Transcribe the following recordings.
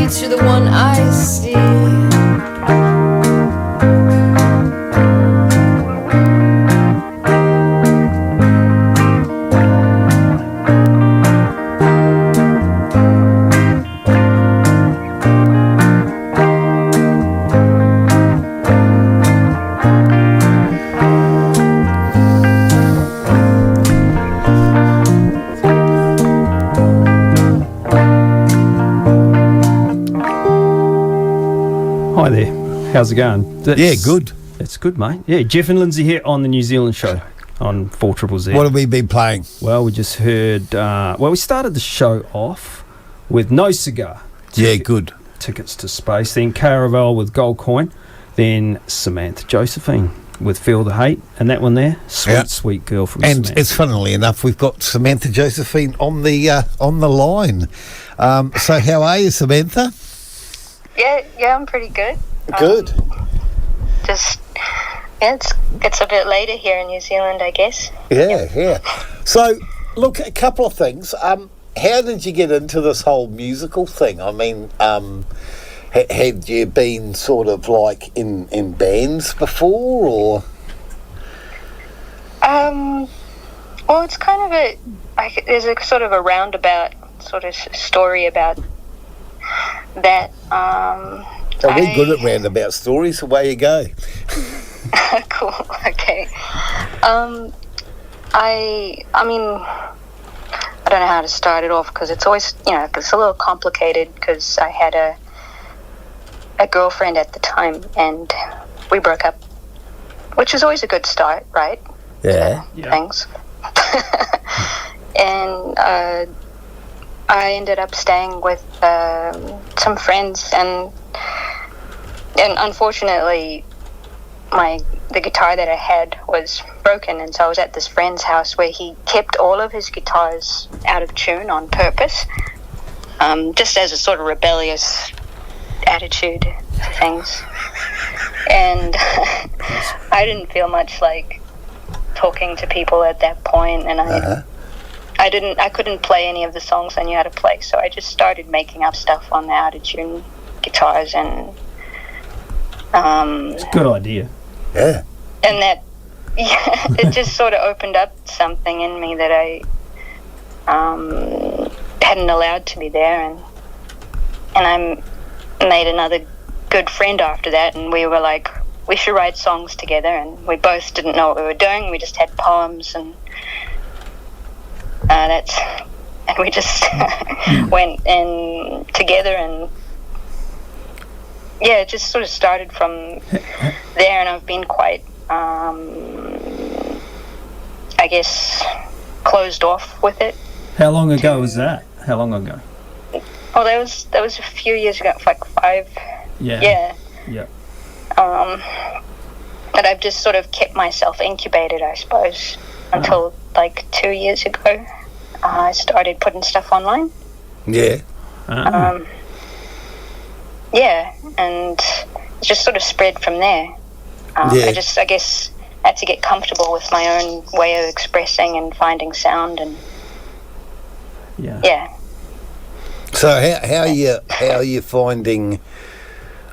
streets, you're the one I see. Hi there. How's it going? Yeah, good. It's good, mate. Yeah, Jeff and Lindsay here on the New Zealand show on 4zzzfm. What have we been playing? Well, we just heard... we started the show off with No Cigar. Yeah, good. Tickets to Space. Then Caravel with Gold Coin. Then Samantha Josephine with Feel the Hate. And that one there, Sweet Girl from And Samantha. it's funnily enough, we've got Samantha Josephine on the line. So how are you, Samantha? Yeah, I'm pretty good. Good. It's a bit later here in New Zealand, I guess. Yeah. So, look, a couple of things. How did you get into this whole musical thing? I mean, had you been sort of like in bands before, or? Well, it's kind of there's a sort of a roundabout sort of story about that. Are we good at roundabout stories? Away you go. Cool. Okay. I mean, I don't know how to start it off because it's always, it's a little complicated because I had a girlfriend at the time and we broke up, which is always a good start, right? Yeah. Thanks. And I ended up staying with some friends, and unfortunately the guitar that I had was broken, and so I was at this friend's house where he kept all of his guitars out of tune on purpose, just as a sort of rebellious attitude to things. And I didn't feel much like talking to people at that point, and I couldn't play any of the songs I knew how to play, so I just started making up stuff on the out-of-tune guitars, and it's a good idea. Yeah. And that, it just sort of opened up something in me that I hadn't allowed to be there, and I made another good friend after that, and we were like, we should write songs together, and we both didn't know what we were doing. We just had poems, and and we just went in together, and it just sort of started from there, and I've been quite, I guess, closed off with it. How long ago was that? How long ago? Oh, that was a few years ago, like 5. Yeah. But I've just sort of kept myself incubated, I suppose, until like 2 years ago. I started putting stuff online. Yeah. And it just sort of spread from there. I guess had to get comfortable with my own way of expressing and finding sound, and So how are you finding?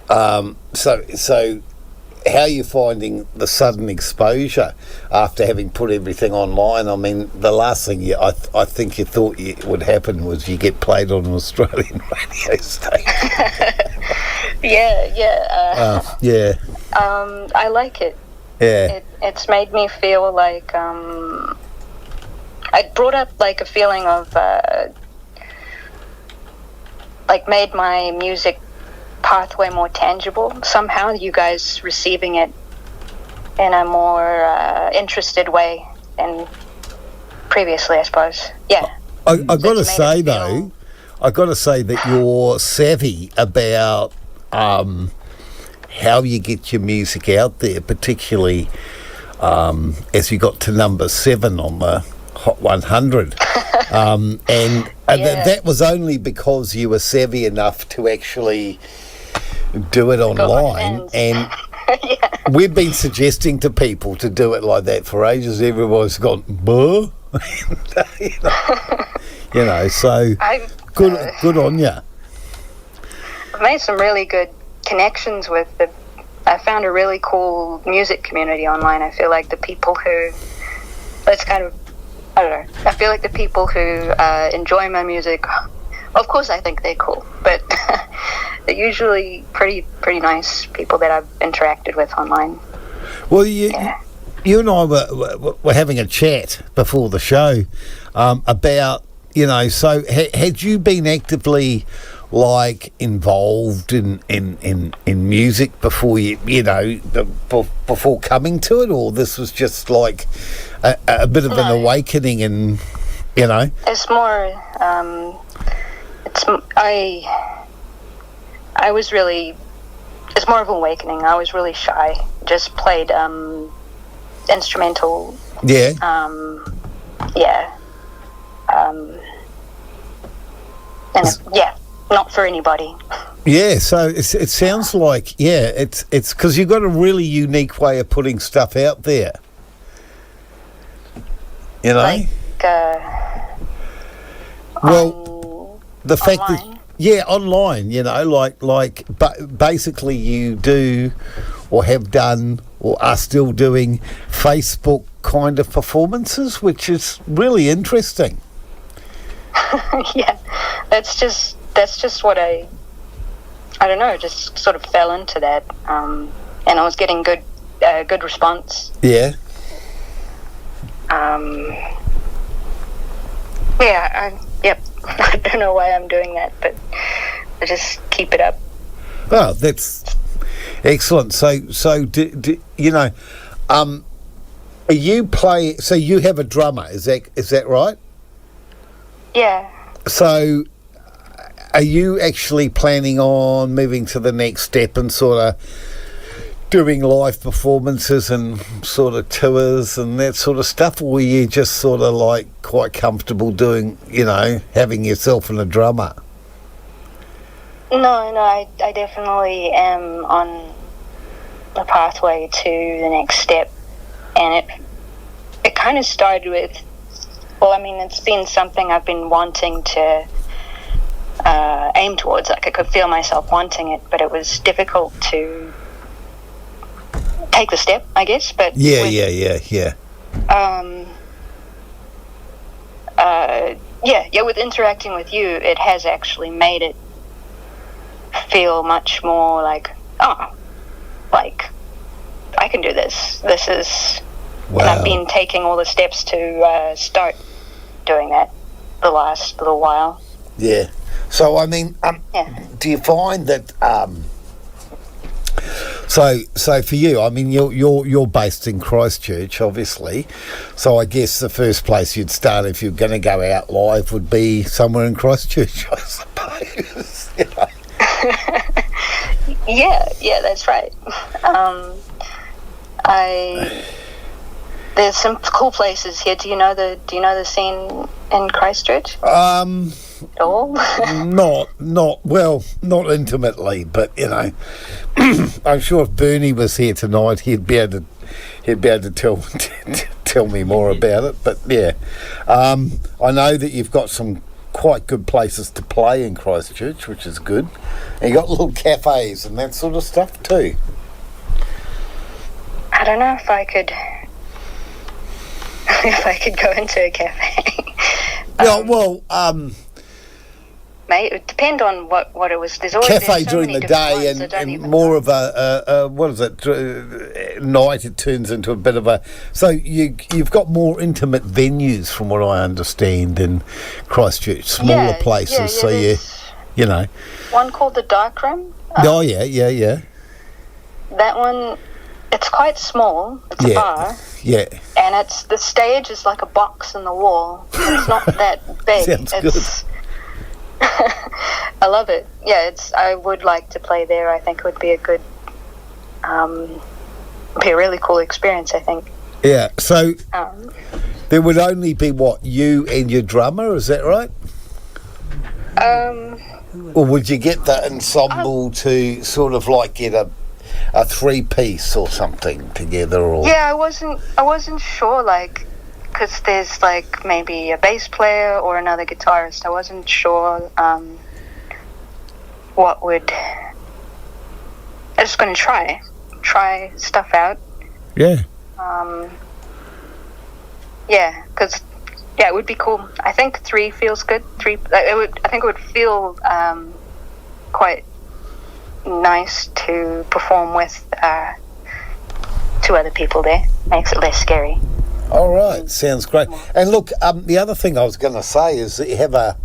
So how are you finding the sudden exposure after having put everything online? I mean, the last thing I think you thought would happen was you get played on an Australian radio station. I like it. Yeah. It's made me feel like it brought up like a feeling of like made my music pathway more tangible somehow. You guys receiving it in a more interested way than previously, I suppose. I got to say though, that you're savvy about how you get your music out there, particularly as you got to number 7 on the Hot 100. That was only because you were savvy enough to actually do it online, and we've been suggesting to people to do it like that for ages. Everyone's gone, buh. So good on you. I've made some really good connections with I found a really cool music community online. I feel like the people who, I don't know, I feel like the people who enjoy my music, of course I think they're cool, but they're usually pretty nice people that I've interacted with online. Well, you and I were having a chat before the show about, so had you been actively involved in music before before coming to it, or this was just like a bit of an awakening, and it's more I was really, it's more of an awakening. I was really shy, just played instrumental, not for anybody. Yeah, so it sounds like, it's because you've got a really unique way of putting stuff out there. Like, the fact online? that, online, but basically you do or have done or are still doing Facebook kind of performances, which is really interesting. Yeah, that's just what I don't know, just sort of fell into that, and I was getting good response. Yeah. I don't know why I'm doing that, but I just keep it up. Oh, that's excellent. So do you play? So you have a drummer, is that right? Yeah. So, are you actually planning on moving to the next step and sort of doing live performances and sort of tours and that sort of stuff, or are you just sort of quite comfortable doing, having yourself and a drummer? No, I definitely am on the pathway to the next step, and it kind of started with, it's been something I've been wanting to aim towards. I could feel myself wanting it, but it was difficult to take the step, I guess. But yeah. With interacting with you, it has actually made it feel much more like I can do this. This is, wow. And I've been taking all the steps to start doing that the last little while. Yeah. So do you find that? So for you, you're based in Christchurch, obviously. So I guess the first place you'd start if you're going to go out live would be somewhere in Christchurch, I suppose. Yeah, that's right. There's some cool places here. Do you know the scene in Christchurch? At all? not intimately, but I'm sure if Bernie was here tonight, he'd be able to tell me more about it. But I know that you've got some quite good places to play in Christchurch, which is good. And you got little cafes and that sort of stuff too. I don't know if I could go into a cafe. Mate, it would depend on what it was. There's cafe so during many the different day ones, and more of a what is it? Night. It turns into a bit of a. So you've got more intimate venues, from what I understand, in Christchurch, smaller places. So one called the Dark Room. Yeah. That one, it's quite small. It's a bar. Yeah. And the stage is like a box in the wall. It's not that big. Sounds good. I love it. Yeah, I would like to play there. I think it would be a good, be a really cool experience, I think. Yeah, so there would only be, you and your drummer, is that right? Or would you get the ensemble to sort of get a three-piece or something together? Or yeah, I wasn't sure, because there's maybe a bass player or another guitarist. I wasn't sure what would... I'm just going to try stuff out. Yeah. Yeah, because it would be cool. I think 3 feels good. 3. I think it would feel quite nice to perform with 2 other people there. Makes it less scary. All right, sounds great. And look, the other thing I was going to say is that you have a,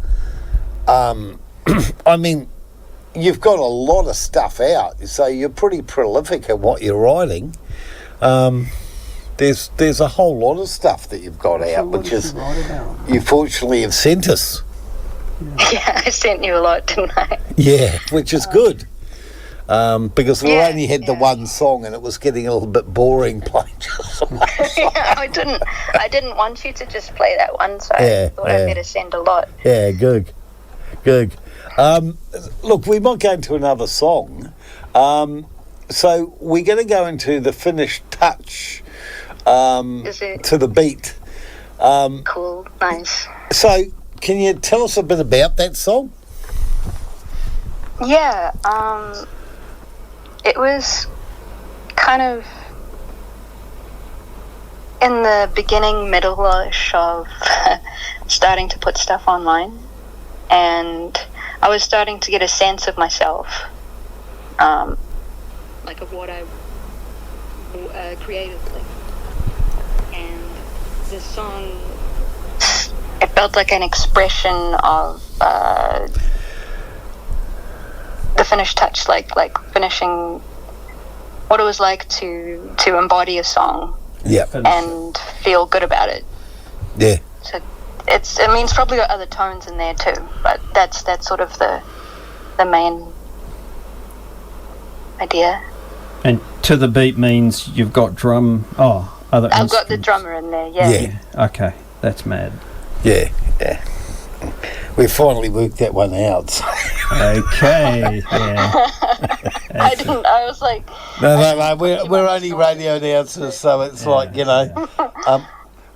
I mean, you've got a lot of stuff out, so you're pretty prolific at what you're writing. There's a whole lot of stuff that you've got out, which is you fortunately have sent us. Yeah, I sent you a lot, didn't I? Yeah, which is good. Because we only had the one song and it was getting a little bit boring playing just one song. I didn't want you to just play that one, so I thought I'd better send a lot. Yeah, good. Look, we might go into another song. So we're going to go into the finished touch to the beat. Cool, nice. So can you tell us a bit about that song? Yeah, it was kind of in the beginning, middle-ish of starting to put stuff online, and I was starting to get a sense of myself, like of what I creatively, and this song, it felt like an expression of the finished touch, like finishing what it was like to embody a song, and feel good about it. Yeah. So it's probably got other tones in there too, but that's sort of the main idea. And to the beat means you've got drum. Other. I've got the drummer in there. Yeah. Okay, that's mad. Yeah. We finally worked that one out. So. Okay. Yeah. I was like. No. We're only radio announcers, so it's like, you know,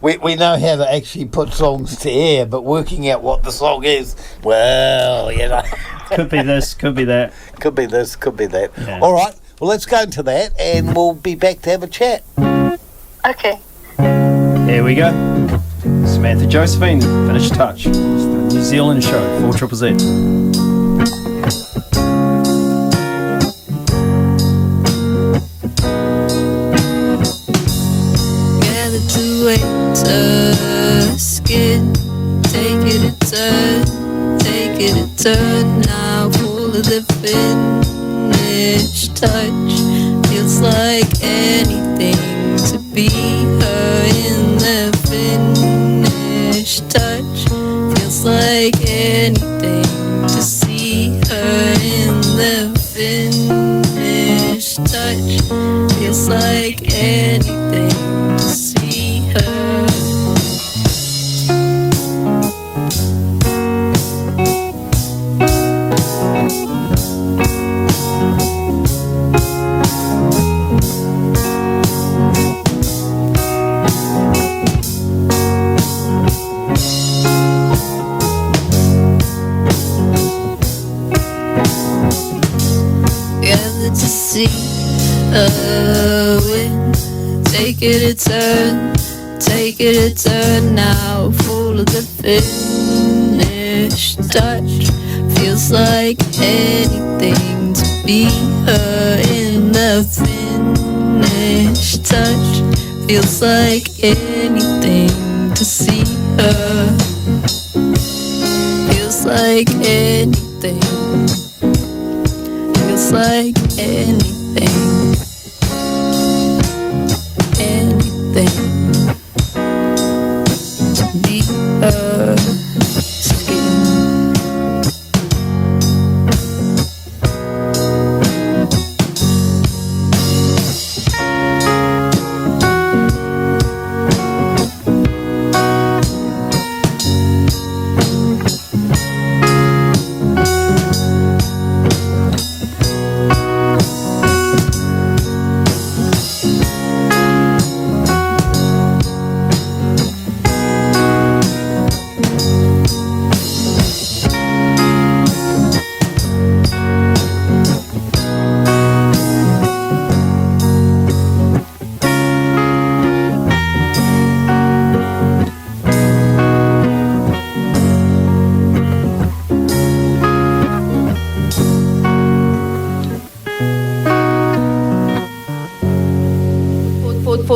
we know how to actually put songs to air, but working out what the song is, well, you know. Could be this, could be that. Could be this, could be that. Yeah. All right. Well, let's go into that, and we'll be back to have a chat. Okay. Here we go. Samantha Josephine, finished touch. It's the New Zealand show, 4zzzfm. Gather to wait to skin. Take it a turn now, full of the finished touch. Feels like anything to be her in the finished touch. Feels like anything to see her in the finished touch. Feels like anything to see her. See a win. Take it a turn now, full of the finished touch. Feels like anything to be her in the finished touch. Feels like anything to see her. Feels like anything. Feels like anything, to be her skin.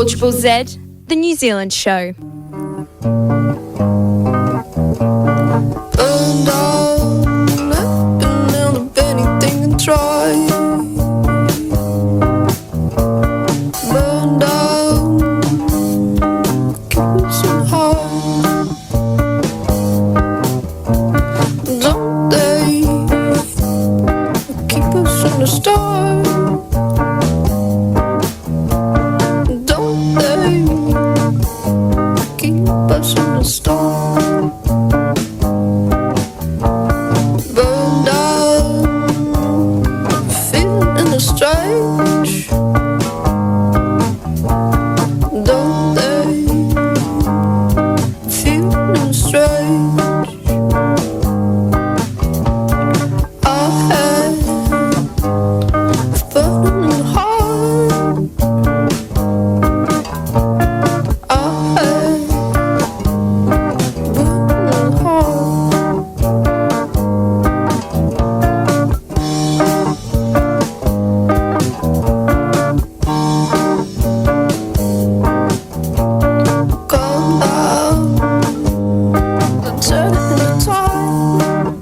4zz, the New Zealand show. Burned out, I've been out of anything and try. Burned out, keep it so hard. Don't they keep us in the start? Don't they keep us in the start? Burned out, feeling strange. Don't they feeling strange? I had burning heart. I had burning heart. Come out, turn the tide.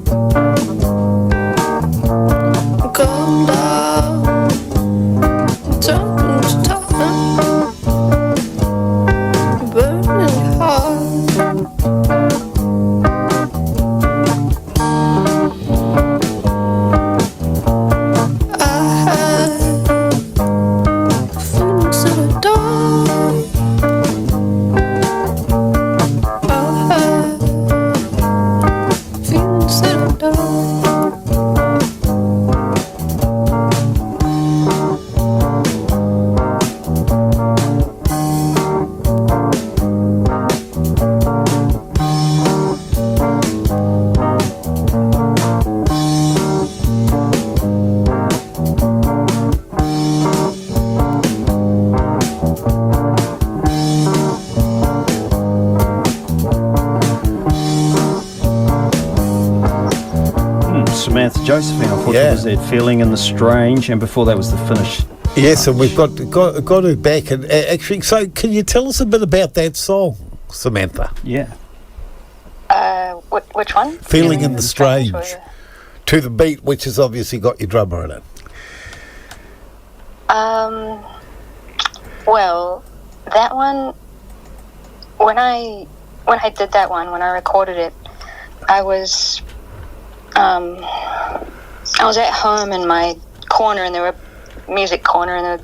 Come down, turn the tide. Burning hard. I had feelings that I died. I had feelings that I died. Samantha Josephine, I thought Yeah. it was that Feeling in the Strange, and before that was the Finish. Yes, and we've got her back. And actually, so can you tell us a bit about that song, Samantha? Yeah. Which one? Feeling in the Strange. Or- To the beat, which has obviously got your drummer in it. Well, that one, when I did that one, when I recorded it, I was at home in my corner, and there were music corner, and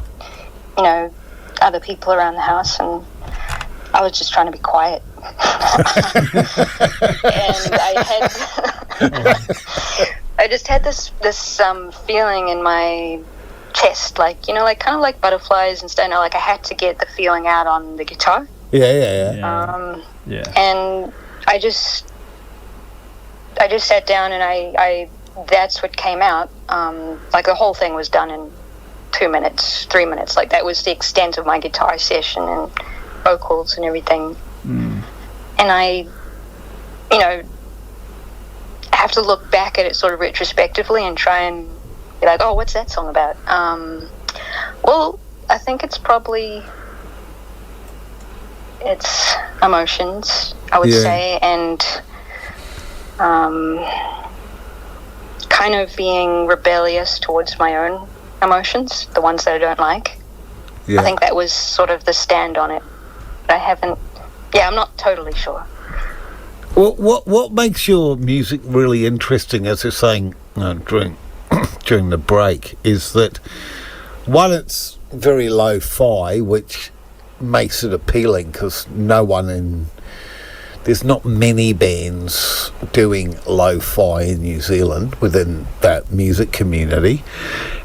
there were, other people around the house, and I was just trying to be quiet. And I just had this feeling in my chest, like kind of like butterflies and stuff. Like I had to get the feeling out on the guitar. Yeah. And I just sat down, and I that's what came out. Like the whole thing was done in 2 minutes, 3 minutes. Like that was the extent of my guitar session and vocals and everything. And I have to look back at it sort of retrospectively and try and be like, oh, what's that song about? Well, I think it's emotions, I would say, and kind of being rebellious towards my own emotions, the ones that I don't like. I think that was sort of the stand on it. I'm not totally sure. Well, what makes your music really interesting, as you're saying during the break, is that one, it's very lo-fi, which makes it appealing because there's not many bands doing lo-fi in New Zealand within that music community,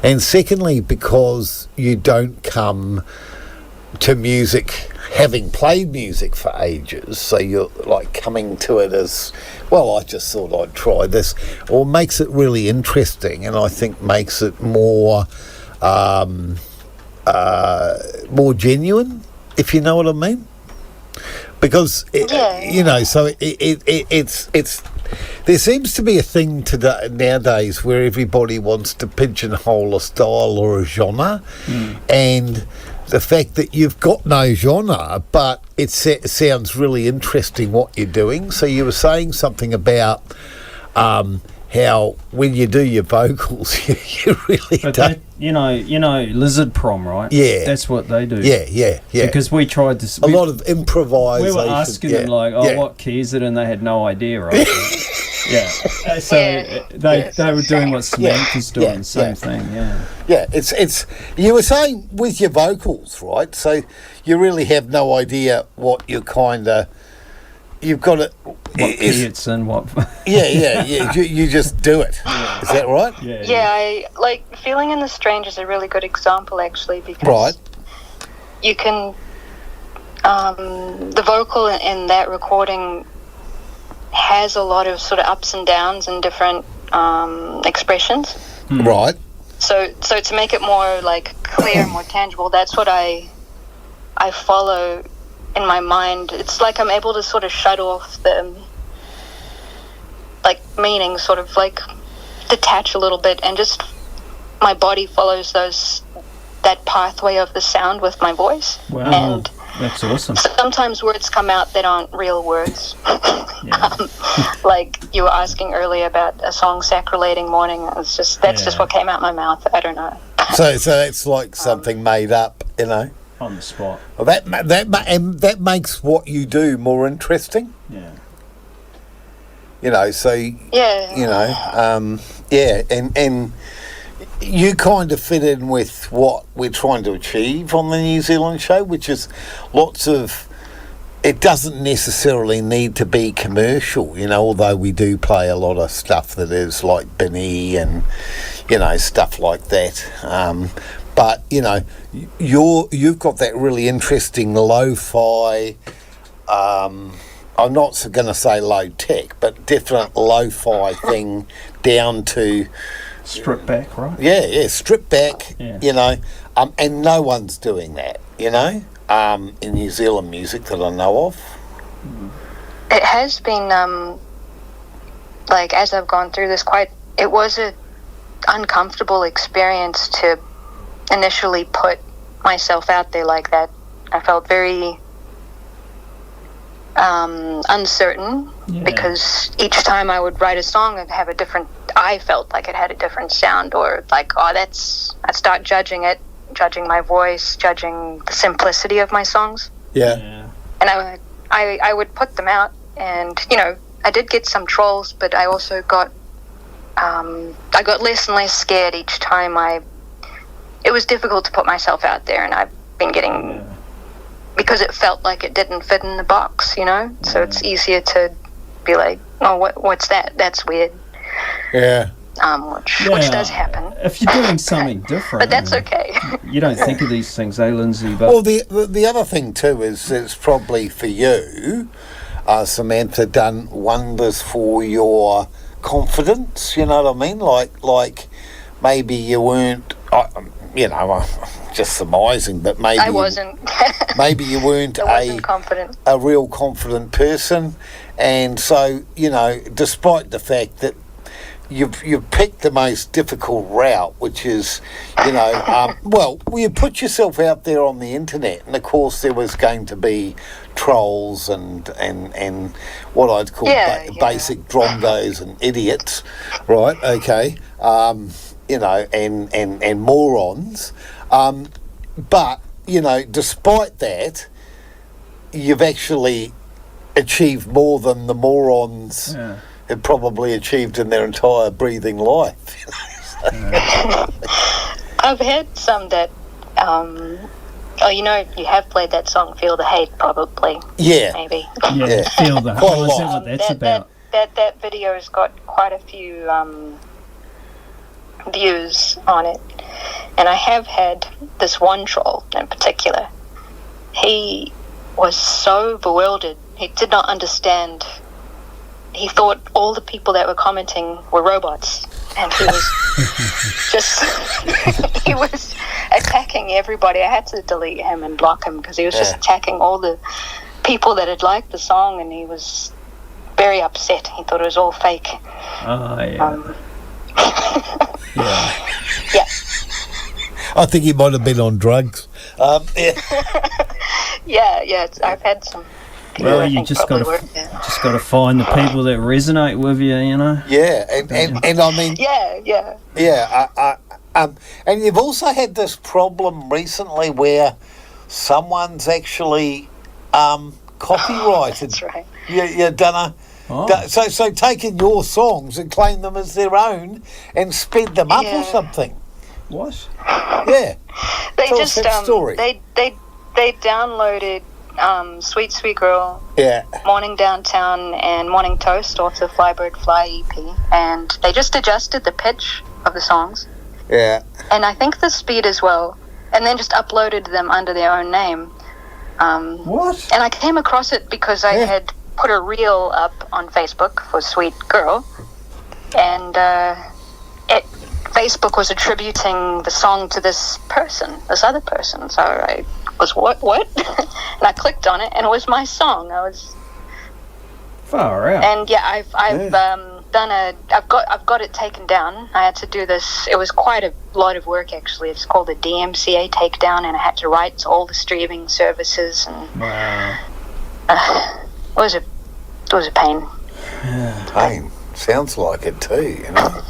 and secondly because you don't come to music having played music for ages, so you're like coming to it as, well, I just thought I'd try this, or makes it really interesting, and I think makes it more genuine, if you know what I mean. Because so it's there seems to be a thing today nowadays where everybody wants to pigeonhole a style or a genre, and the fact that you've got no genre, but it sounds really interesting what you're doing. So you were saying something about how when you do your vocals, you really But don't. you know, Lizard Prom, right? Yeah. That's what they do. Yeah. Because we tried to... A lot of improvisation. We were asking them, like, what key is it? And they had no idea, right? Yeah. So they were doing what Samantha's doing, same thing, Yeah, it's you were saying with your vocals, right? So you really have no idea what you're kind of... You've got it... What key it's in, what... Yeah. You just do it. Is that right? Yeah, I like Feeling in the Strange is a really good example, actually, because you can... the vocal in that recording has a lot of sort of ups and downs and different expressions. Right. So to make it more like clear, more tangible, that's what I follow in my mind. It's like I'm able to sort of shut off the like meaning, sort of like detach a little bit, and just my body follows that pathway of the sound with my voice. Wow. And that's awesome. sometimes words come out that aren't real words. Like you were asking earlier about a song Sacralating Morning. It's just just what came out my mouth. I don't know. So it's like something made up, you know, on the spot. Well, that makes what you do more interesting. Yeah. You know, so yeah, you know, and you kind of fit in with what we're trying to achieve on the New Zealand show, which is lots of... It doesn't necessarily need to be commercial, you know, although we do play a lot of stuff that is like Binny and, you know, stuff like that. But, you know, you've got that really interesting lo-fi... I'm not going to say low tech, but definite lo-fi thing down to... Strip back, right? Yeah, strip back, you know, and no one's doing that, you know, in New Zealand music that I know of. it has been like as I've gone through this, it was a uncomfortable experience to initially put myself out there like that. I felt very uncertain because each time I would write a song, I felt like it had a different sound, or like, I'd start judging my voice, judging the simplicity of my songs. Yeah. And I would put them out, and, you know, I did get some trolls, but I also got, I got less and less scared each time it was difficult to put myself out there, and I've been getting, because it felt like it didn't fit in the box, you know, so it's easier to be like, oh, what's that? That's weird. Yeah. Which does happen. If you're doing something different. But that's okay. You don't think of these things, Lindsay? But Well, the other thing too is it's probably for you, Samantha, done wonders for your confidence, you know what I mean? Like maybe you weren't, you know, I'm just surmising, but maybe... I wasn't. Maybe you weren't confident. A real confident person, and so, you know, despite the fact that you've picked the most difficult route, which is, you know, well, you put yourself out there on the internet, and of course there was going to be trolls and what I'd call basic drongos and idiots, right? Okay, you know, and morons, but, you know, despite that, you've actually achieved more than the morons had probably achieved in their entire breathing life. I've had some that, you know, you have played that song, Feel the Hate, probably. Yeah. Maybe. Yeah, Feel the Hate. Quite a Is that lot. what that's about? That video has got quite a few views on it. And I have had this one troll in particular. He was so bewildered. He did not understand. He thought all the people that were commenting were robots, and he was he was attacking everybody. I had to delete him and block him because he was just attacking all the people that had liked the song, and he was very upset. He thought it was all fake. I think he might have been on drugs. Yeah. I've had some. people Well, I you think just probably got work there. to find the people that resonate with you, you know. Yeah, and I mean, Yeah. and you've also had this problem recently where someone's actually copyrighted. That's right. You done a. Oh. So taking your songs and claim them as their own and sped them up or Yeah. something. What? Yeah. They Tell us just that story. they downloaded Sweet Sweet Girl, Yeah. Morning Downtown, and Morning Toast off the Flybird Fly EP, and they just adjusted the pitch of the songs, Yeah. and I think the speed as well, and then just uploaded them under their own name. What? And I came across it because I had put a reel up on Facebook for Sweet Girl, and Facebook was attributing the song to this other person. So I was, what? And I clicked on it, and it was my song. Far out. And yeah, I've got it taken down. I had to do this. It was quite a lot of work, actually. It's called a DMCA takedown, and I had to write to all the streaming services, and Wow. it was a pain. Pain. Sounds like it too, you know.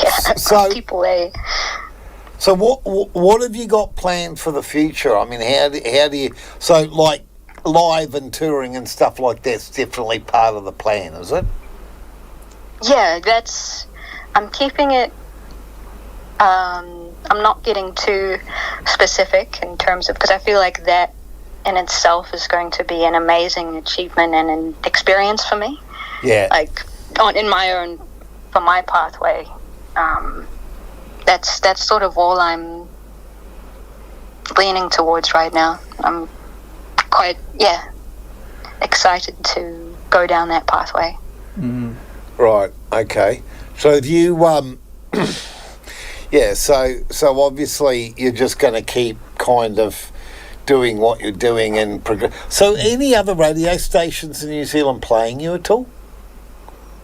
Yeah, So- people, they. So what have you got planned for the future? I mean, how do you, so like live and touring and stuff like that's definitely part of the plan, is it? Yeah, I'm keeping it, I'm not getting too specific in terms of, because I feel like that in itself is going to be an amazing achievement and an experience for me. Yeah. Like, for my pathway, that's sort of all I'm leaning towards right now. I'm quite, excited to go down that pathway. Right. Okay. So have you so obviously you're just going to keep kind of doing what you're doing and progress. So any other radio stations in New Zealand playing you at all?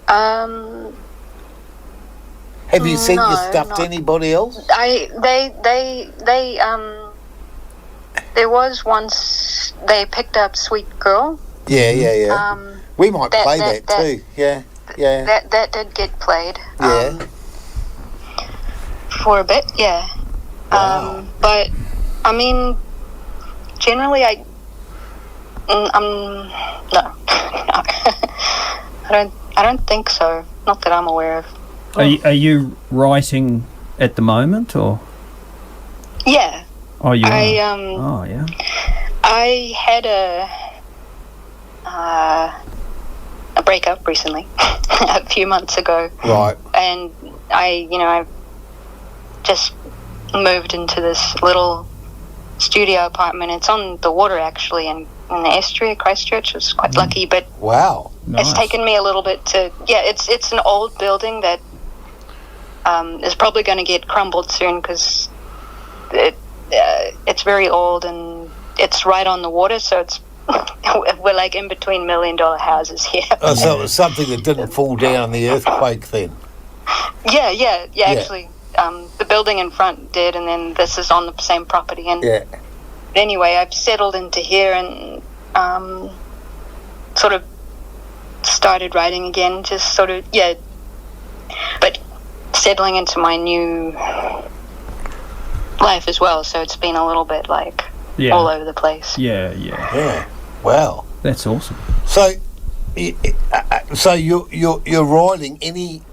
Have you sent your stuff to anybody else? There was once they picked up Sweet Girl. Yeah. We might play that too. Yeah. That did get played. Yeah. For a bit, yeah. Wow. But I mean, generally, no. I don't think so. Not that I'm aware of. Are you writing at the moment, or? Yeah. Oh, you are? Oh yeah. I had a breakup recently, a few months ago. Right. And I just moved into this little studio apartment. It's on the water, actually, in the estuary of Christchurch. I was quite lucky, but Wow. Nice. it's taken me a little bit to... Yeah, it's an old building that is probably going to get crumbled soon because it's very old and it's right on the water, so it's we're like in between $1 million houses here. Oh, so it was something that didn't fall down in the earthquake then? Yeah. Actually, the building in front did, and then this is on the same property. And Yeah. anyway, I've settled into here and sort of started writing again, just sort of, but settling into my new life as well, so it's been a little bit like all over the place. Yeah. Yeah. Wow. That's awesome. So, so you're writing any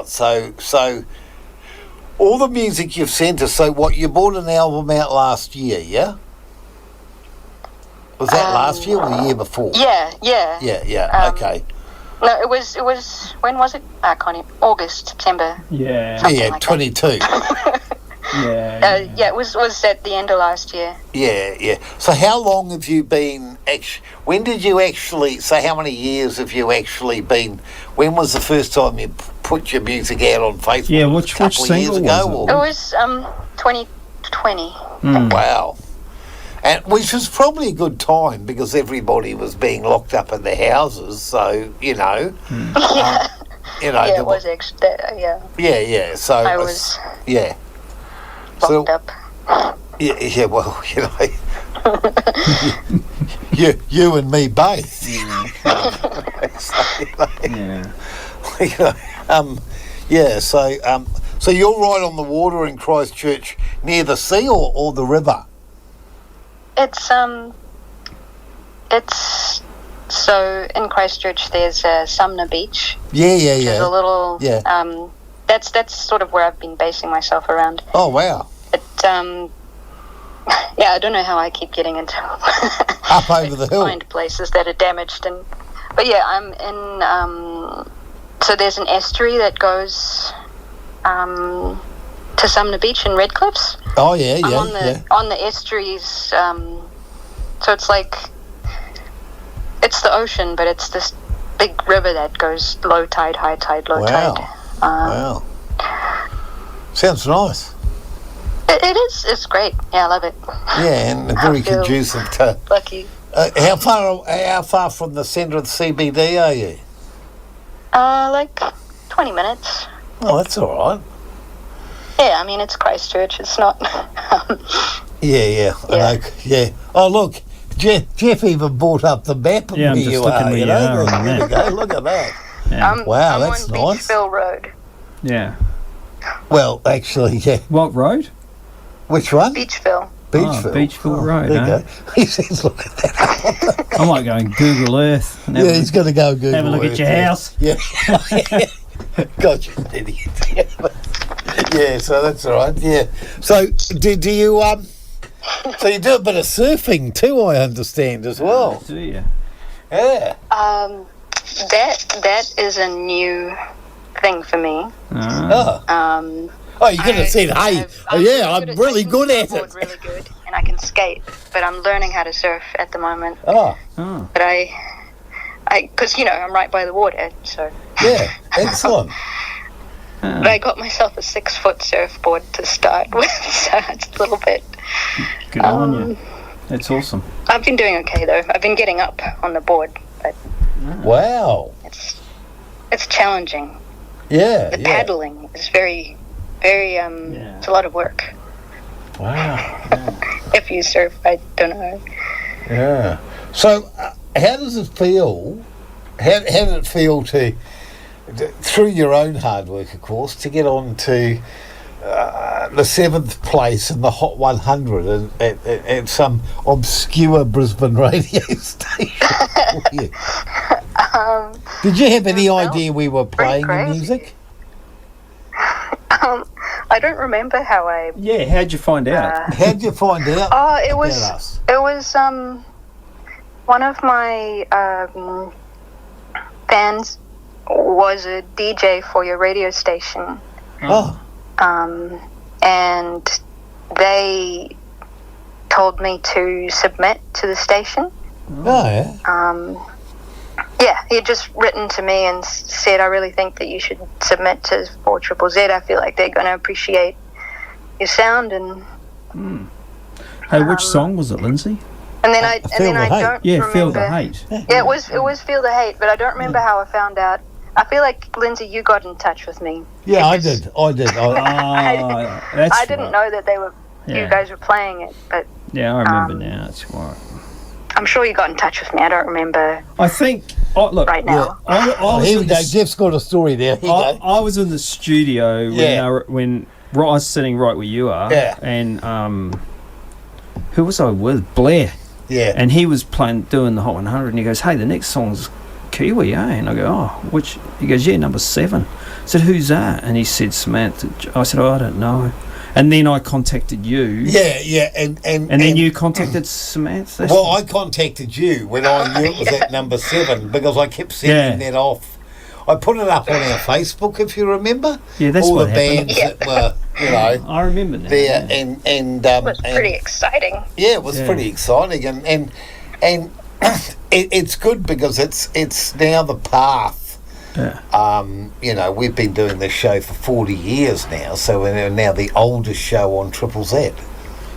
So all the music you've sent us. So what, you bought an album out last year? Yeah. Was that last year or the year before? Yeah. Okay. No, it was. When was it? I can't even. August, September. Yeah. Something like 22. Yeah. It was at the end of last year. Yeah. So how long have you been when did you actually, so how many years have you actually been, when was the first time you put your music out on Facebook? Yeah, which couple of years single ago? was it? Or? It was 2020. Wow. And which was probably a good time because everybody was being locked up in their houses, so, Yeah, there it was actually. Yeah. Yeah. So I was yeah. locked up. Yeah, well, you and me both. So you're right on the water in Christchurch, near the sea or the river? It's so in Christchurch there's Sumner Beach. Yeah. Which is a little. Yeah. That's sort of where I've been basing myself around. Oh wow. But yeah, I don't know how I keep getting into up over the hill. Find places that are damaged but yeah, I'm in. So there's an estuary that goes to Sumner Beach in Redcliffs. Oh yeah. I'm on the estuaries. So it's like it's the ocean, but it's this big river that goes low tide, high tide, low tide. Wow. Sounds nice. It is. It's great. Yeah, I love it. Yeah, and very conducive to. Lucky. How far from the centre of the CBD are you? Like 20 minutes. Oh, that's all right. Yeah, I mean it's Christchurch. It's not. Yeah. Oh, look, Jeff even brought up the map of where you are. Where you know, there you go. Look at that. Yeah. Wow, I'm that's on nice. Beachville Road. Yeah. Well, actually, yeah. What road? Which one? Beachville. Beachville Road. There you go. He says, look at that. I might go and Google Earth. And He's going to go Google have a look Earth, at your house. Yeah. God, you're an idiot. Yeah, so that's all right. Yeah. So do you so you do a bit of surfing too, I understand, as well. Do you? Yeah. That is a new thing for me. Oh, you're going to say, hey, I'm really good at it. Really good, and I can skate, but I'm learning how to surf at the moment. Oh. But because I'm right by the water, so. Yeah, excellent. But I got myself a 6-foot surfboard to start with, so it's a little bit. Good on you. That's awesome. I've been doing okay though. I've been getting up on the board, but. Wow. It's challenging. Yeah. The paddling is very. It's a lot of work. Wow. If you surf, I don't know. Yeah. So, how does it feel? How did it feel to, through your own hard work, of course, to get on to the 7th place in the Hot 100 at some obscure Brisbane radio station? Did you have any idea we were playing the music? I don't remember how I. Yeah, how'd you find out? How'd you find out? Oh, it was one of my fans was a DJ for your radio station. Oh. And they told me to submit to the station. Oh yeah. Yeah, he had just written to me and said, I really think that you should submit to 4zzzfm. I feel like they're going to appreciate your sound. And Hey, which song was it, Lindsay? And then I don't remember. Feel the Hate. Yeah, it was Feel the Hate, but I don't remember how I found out. I feel like, Lindsay, you got in touch with me. Yeah, I did. I didn't know that you guys were playing it, but... Yeah, I remember now. That's right. I'm sure you got in touch with me. I don't remember. I think. Look, right now. Yeah. Here we go. Jeff's got a story there. I was in the studio when I was sitting right where you are. Yeah. And who was I with? Blair. Yeah. And he was doing the Hot 100, and he goes, "Hey, the next song's Kiwi, eh?" And I go, "Oh, which?" He goes, "Yeah, number 7." I said, "Who's that?" And he said, "Samantha." I said, "Oh, I don't know." And then I contacted you. Yeah, and then you contacted Samantha. Well, I contacted you when I knew it was at number 7 because I kept sending that off. I put it up on our Facebook, if you remember. Yeah, that's all what the happened. bands that were, I remember that. There, yeah. and it was pretty exciting. Yeah, it was pretty exciting, and it's good because it's now the path. Yeah. We've been doing this show for 40 years now, so we're now the oldest show on 4zz.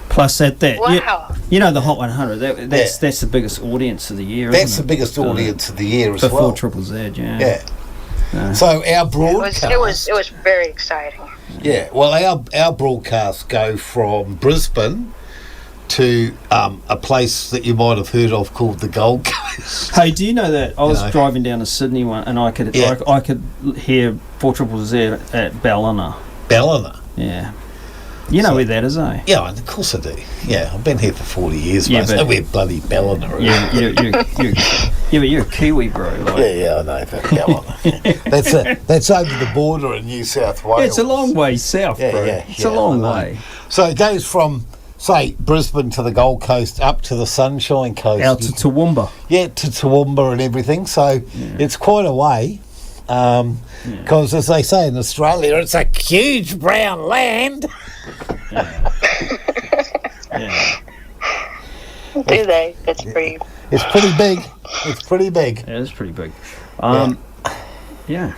Plus that wow. The Hot 100, that's the biggest audience of the year, That's isn't the biggest audience of the year as well. Before 4zz, Yeah. So our broadcast... It was very exciting. Yeah, well, our broadcasts go from Brisbane to a place that you might have heard of called the Gold Coast. Hey, do you know that I was driving down to Sydney and I could hear 4zzzfm at Ballina. Ballina? Yeah. You know where that is, eh? Yeah, of course I do. Yeah, I've been here for 40 years, Yeah, mate. I know where bloody Ballina is. But you're a Kiwi, bro. Like. Yeah, I know about Ballina. That's over the border in New South Wales. Yeah, it's a long way south, bro. It's a long way. So it goes from, say, Brisbane to the Gold Coast up to the Sunshine Coast. Out to Toowoomba. Yeah, to Toowoomba and everything. So it's quite a way. Because, as they say in Australia, it's a huge brown land. Yeah. Do they? It's pretty. It's pretty big. It's pretty big. Yeah, it's pretty big. Yeah.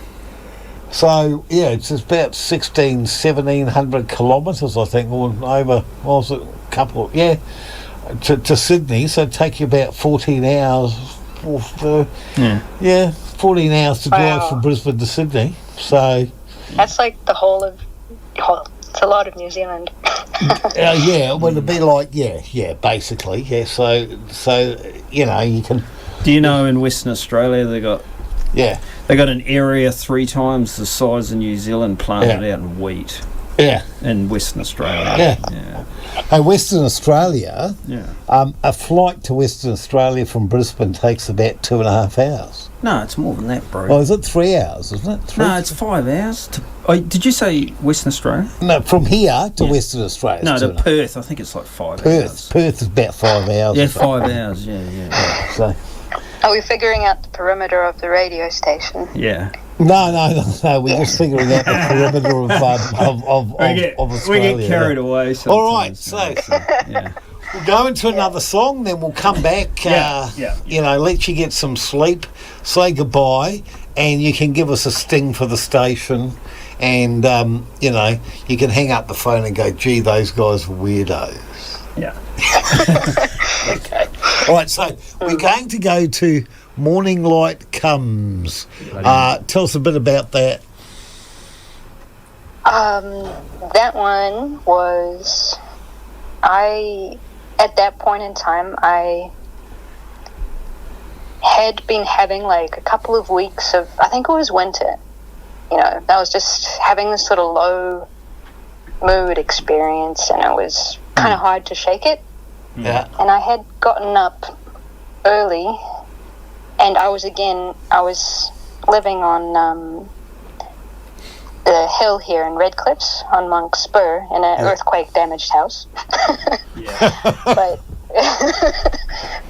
So, yeah, it's about 1,700 kilometres, I think, or over, was it a couple, to Sydney. So it'd take you about 14 hours. 14 hours to drive from Brisbane to Sydney. So that's like the whole of. It's a lot of New Zealand. well, it'd be like, basically, So you know, you can. Do you know in Western Australia they got an area 3 times the size of New Zealand planted out in wheat. Yeah. In Western Australia. Yeah. Hey, Western Australia. Yeah. A flight to Western Australia from Brisbane takes about 2.5 hours. No, it's more than that, bro. Well, is it 3 hours, isn't it? No, it's 5 hours. Did you say Western Australia? No, from here to Western Australia. No, to Perth, I think it's like 5 hours. Perth is about 5 hours. Yeah, 5 hours, yeah. So. Are we figuring out the perimeter of the radio station? Yeah. No. We're just figuring out the perimeter of Australia. We get carried away sometimes. All right, so we'll go into another song, then we'll come back, you know, let you get some sleep, say goodbye, and you can give us a sting for the station, and, you know, you can hang up the phone and go, gee, those guys are weirdos. Yeah. Okay. All right, so we're going to go to Morning Light Comes. Tell us a bit about that. That one was... At that point in time, I had been having like a couple of weeks of... I think it was winter. You know, I was just having this sort of low mood experience, and it was kind of hard to shake it. Yeah. And I had gotten up early, and I was living on the hill here in Redcliffs on Monk Spur in an earthquake damaged house. But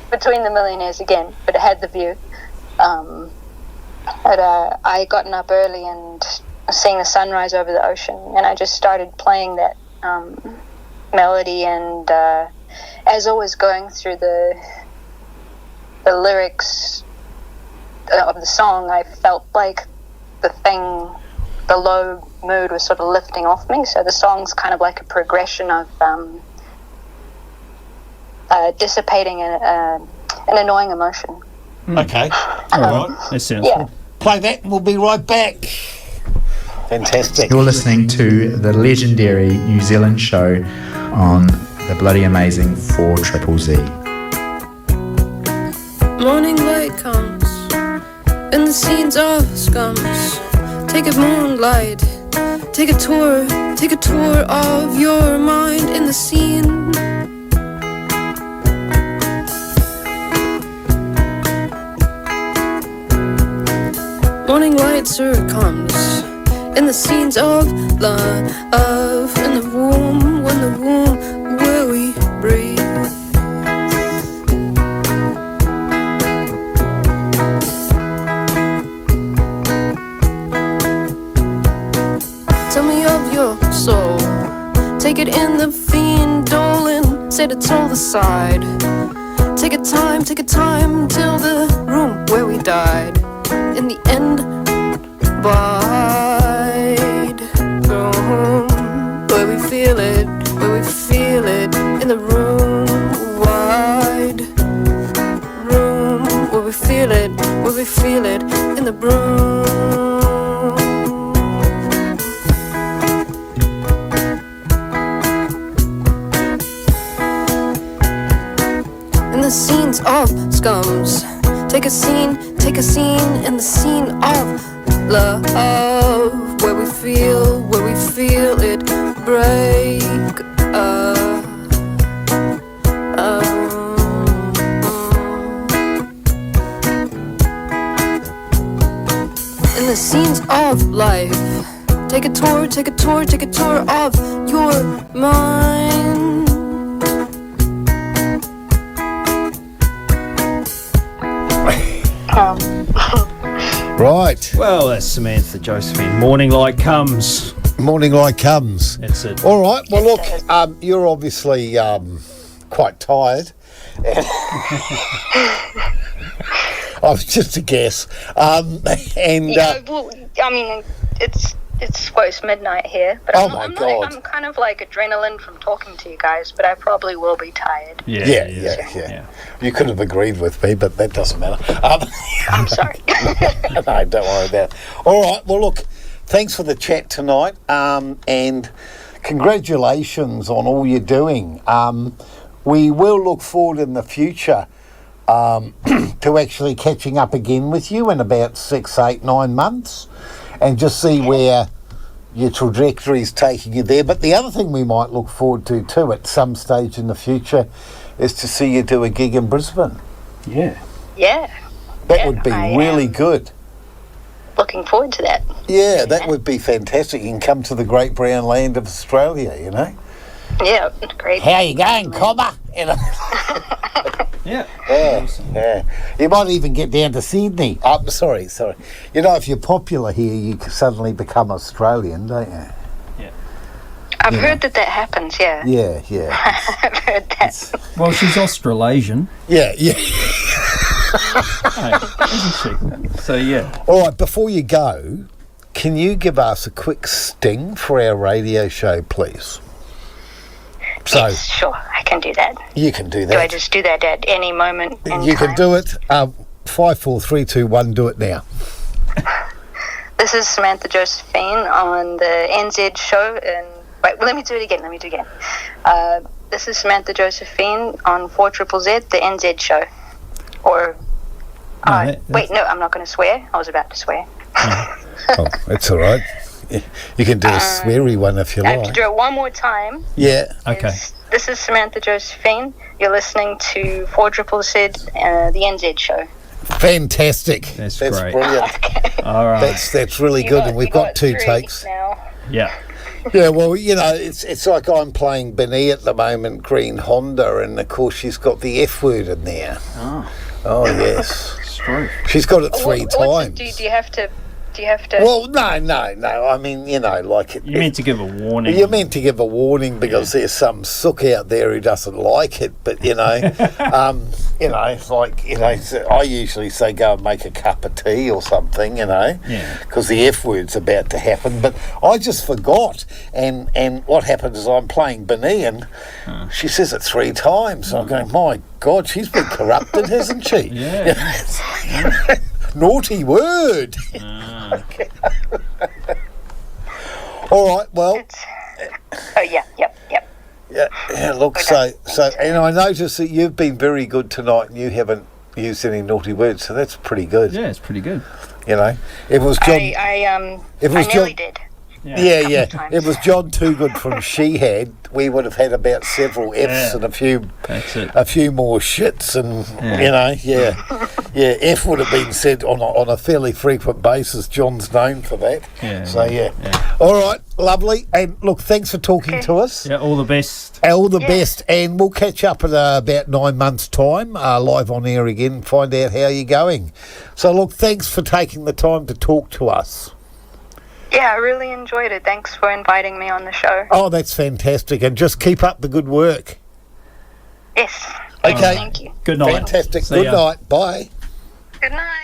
between the millionaires again, but it had the view. But I had gotten up early and seeing the sunrise over the ocean, and I just started playing that melody, and as I was going through the lyrics of the song, I felt like the low mood was sort of lifting off me. So the song's kind of like a progression of dissipating an annoying emotion. Okay. All right. That sounds good. Play that and we'll be right back. Fantastic. You're listening to the legendary New Zealand show on the bloody amazing 4zzzfm. Morning light comes, and the scenes are scums. Take a moonlight, take a tour of your mind in the scene. Morning light comes, and the scenes of love in the womb, when the womb where we breathe. Tell me of your soul, take it in the fiend dolin', set its soul aside. Take a time till the room where we died. In the end, wide room where we feel it in the room, wide room where we feel it in the room. take a scene in the scene of love, where we feel it break. In the scenes of life, take a tour of your mind. Right. Well, that's Samantha Josephine. Morning light comes. Morning light comes. That's it. All right. Well, look, you're obviously quite tired. I was just a guess. Yeah, well, I mean, it's close midnight here, but I'm kind of like adrenaline from talking to you guys, but I probably will be tired. Yeah. You could have agreed with me, but that doesn't matter. I'm sorry. No, don't worry about it. All right. Well, look, thanks for the chat tonight, and congratulations on all you're doing. We will look forward in the future to actually catching up again with you in about 6, 8, 9 months and just see where your trajectory is taking you there. But the other thing we might look forward to too at some stage in the future is to see you do a gig in Brisbane. Yeah. That would be really good. Looking forward to that. Yeah, that would be fantastic. You can come to the great brown land of Australia, you know. Yeah, great. How you going, Cobber? You know. Yeah. You might even get down to Sydney. Oh, sorry. You know, if you're popular here, you suddenly become Australian, don't you? Yeah. I've heard that happens, yeah. Yeah. I've heard that. Well, she's Australasian. Yeah. Hey, isn't she? So, yeah. All right, before you go, can you give us a quick sting for our radio show, please? So, yes, sure, I can do that. You can do that. Do I just do that at any moment in You time? can do it. 5, 4, 3, 2, 1, do it now. This is Samantha Josephine on the NZshow. Wait, let me do it again. This is Samantha Josephine on 4zzzfm, the NZshow. Or, wait, no, I'm not going to swear. I was about to swear. Oh, that's all right. You can do a sweary one if you I like. have to do it one more time. Yeah. Okay. This is Samantha Josephine. You're listening to 4zzzfm, the NZshow. Fantastic. That's great. brilliant. Okay. All right. That's really good, and we've got 2 3 takes. now. Yeah. Yeah, well, you know, it's like I'm playing Benny at the moment, Green Honda, and of course she's got the F word in there. Oh yes. It's true. She's got it 3 times. Do you have to? Well, no. I mean, you know, like You meant to give a warning. You're meant to give a warning because there's some sook out there who doesn't like it. But you know, I usually say go and make a cup of tea or something. You know, because the F word's about to happen. But I just forgot, and what happens is I'm playing Benny, and she says it 3 times. I'm going, my God, she's been corrupted, hasn't she? Yeah. Naughty word. Okay. All right. Well. Yep. Yeah. Look, so, and I noticed that you've been very good tonight, and you haven't used any naughty words, so that's pretty good. Yeah, it's pretty good. You know, it was John. I nearly did. Yeah. It was John Toogood from She Had. We would have had about several F's and a few more shits, and F would have been said on a fairly frequent basis. John's known for that. Yeah. All right, lovely. And look, thanks for talking to us. Yeah, all the best. All the best, and we'll catch up in about 9 months' time, live on air again, find out how you're going. So look, thanks for taking the time to talk to us. Yeah, I really enjoyed it. Thanks for inviting me on the show. Oh, that's fantastic. And just keep up the good work. Yes. Okay. Thank you. Good night. Fantastic. See Good ya. night. Bye. Good night.